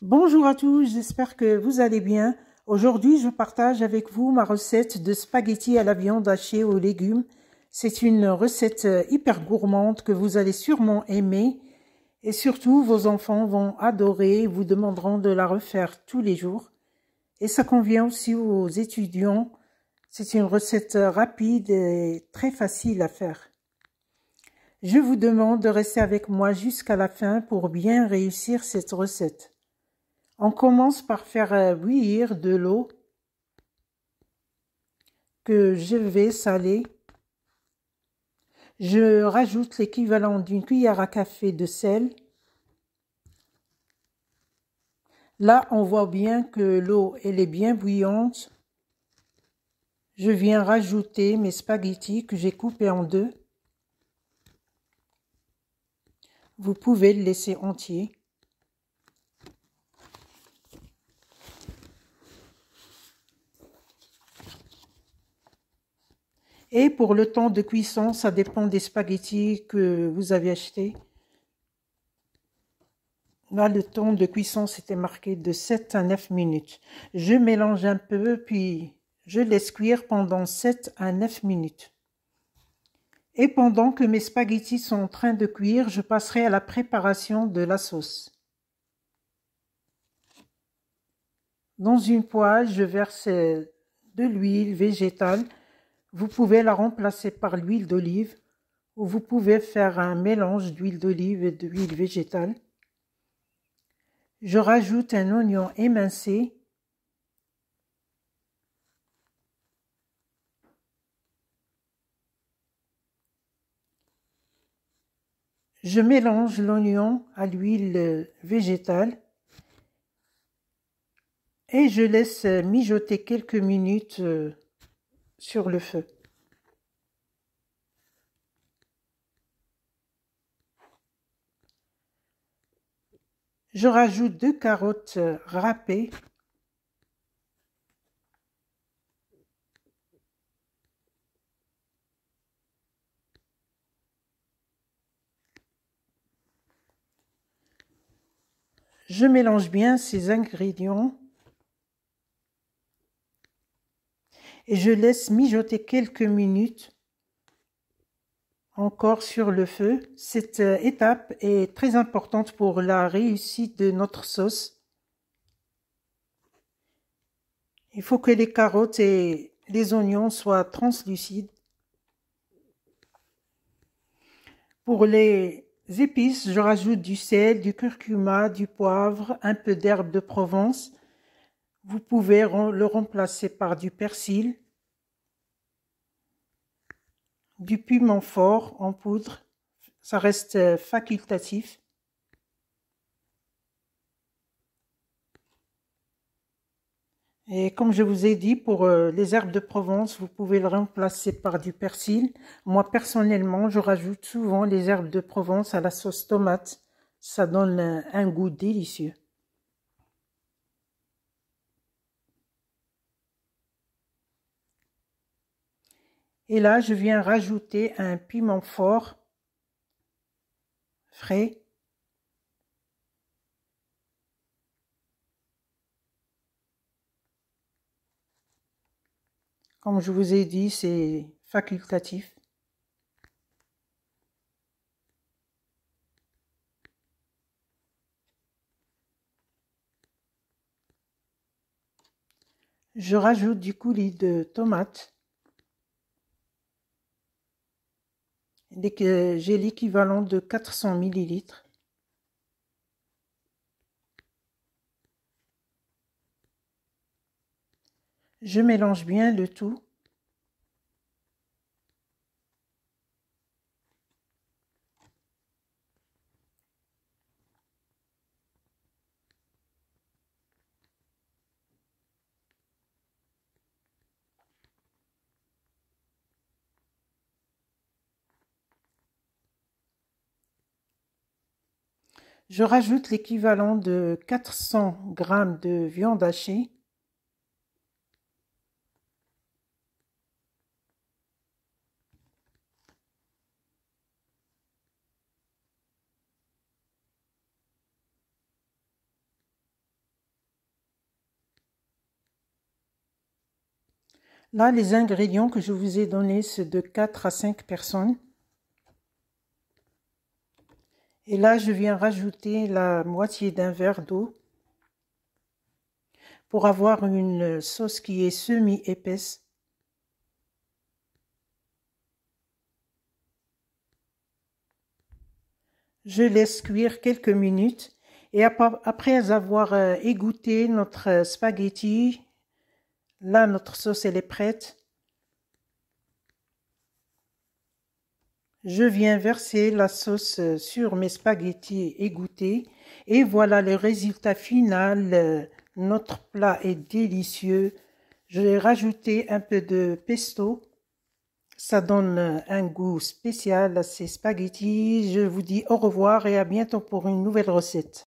Bonjour à tous, j'espère que vous allez bien. Aujourd'hui, je partage avec vous ma recette de spaghettis à la viande hachée aux légumes. C'est une recette hyper gourmande que vous allez sûrement aimer et surtout vos enfants vont adorer et vous demanderont de la refaire tous les jours. Et ça convient aussi aux étudiants. C'est une recette rapide et très facile à faire. Je vous demande de rester avec moi jusqu'à la fin pour bien réussir cette recette. On commence par faire bouillir de l'eau que je vais saler. Je rajoute l'équivalent d'une cuillère à café de sel. Là, on voit bien que l'eau elle est bien bouillante. Je viens rajouter mes spaghettis que j'ai coupés en deux. Vous pouvez le laisser entier. Et pour le temps de cuisson, ça dépend des spaghettis que vous avez achetés. Là, le temps de cuisson, c'était marqué de 7 à 9 minutes. Je mélange un peu, puis je laisse cuire pendant 7 à 9 minutes. Et pendant que mes spaghettis sont en train de cuire, je passerai à la préparation de la sauce. Dans une poêle, je verse de l'huile végétale. Vous pouvez la remplacer par l'huile d'olive ou vous pouvez faire un mélange d'huile d'olive et d'huile végétale. Je rajoute un oignon émincé. Je mélange l'oignon à l'huile végétale et je laisse mijoter quelques minutes sur le feu. Je rajoute 2 carottes râpées. Je mélange bien ces ingrédients et je laisse mijoter quelques minutes encore sur le feu. Cette étape est très importante pour la réussite de notre sauce. Il faut que les carottes et les oignons soient translucides. Pour les épices, je rajoute du sel, du curcuma, du poivre, un peu d'herbe de Provence. Vous pouvez le remplacer par du persil, du piment fort en poudre. Ça reste facultatif. Et comme je vous ai dit, pour les herbes de Provence, vous pouvez le remplacer par du persil. Moi, personnellement, je rajoute souvent les herbes de Provence à la sauce tomate. Ça donne un goût délicieux. Et là, je viens rajouter un piment fort, frais. Comme je vous ai dit, c'est facultatif. Je rajoute du coulis de tomates. J'ai l'équivalent de 400 millilitres. Je mélange bien le tout. Je rajoute l'équivalent de 400 g de viande hachée. Là, les ingrédients que je vous ai donnés, c'est de 4 à 5 personnes. Et là, je viens rajouter la moitié d'un verre d'eau pour avoir une sauce qui est semi-épaisse. Je laisse cuire quelques minutes et après avoir égoutté notre spaghetti, là, notre sauce, elle est prête. Je viens verser la sauce sur mes spaghettis égouttés et voilà le résultat final. Notre plat est délicieux. J'ai rajouté un peu de pesto. Ça donne un goût spécial à ces spaghettis. Je vous dis au revoir et à bientôt pour une nouvelle recette.